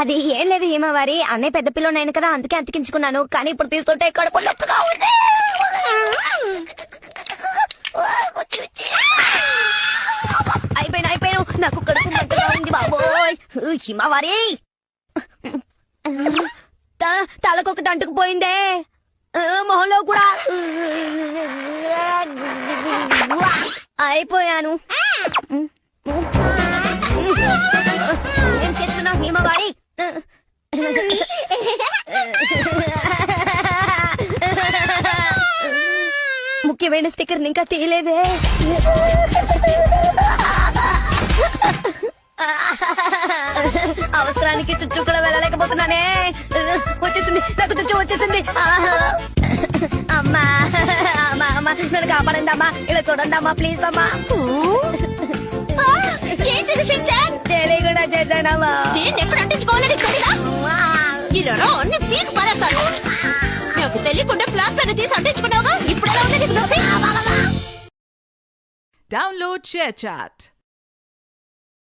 అది ఏం లేదు హిమవారి, అన్నయ్య పెద్ద పిల్లనైనా కదా అందుకే అతికించుకున్నాను. కానీ ఇప్పుడు తీసుకుంటే కడుపు నొప్పిగా ఉంది. అయిపోయాను, నాకు కడుపు నొప్పిగా ఉంది బాబోయ్. హిమవారి తలకొకటి అంటుకుపోయిందే, మొహంలో కూడా. అయిపోయాను. ఏం చేస్తున్నావు హిమవారి? ముఖ్యమైన స్టిక్కర్ ఇంకా తీయలేదే. అవసరానికి చుట్టూ కూడా వెళ్ళలేకపోతున్నానే. వచ్చేసింది, నాకు చుట్టూ వచ్చేసింది. అమ్మా అమ్మా అమ్మా, నన్ను కాపాడండి అమ్మా, ఇలా చూడండి అమ్మా, ప్లీజ్ అమ్మా. తెలియకుండా చేశానమ్మా. ఎక్కడ అంటించుకోవాలని ఇలా అన్ని పీక్ పడేస్తాను. నాకు తెలియకుండా ప్లాస్టర్ తీసి అంటించుకున్నావా? ఇప్పుడు ఎలా ఉంది నీకు నొప్పి? Download ShareChat.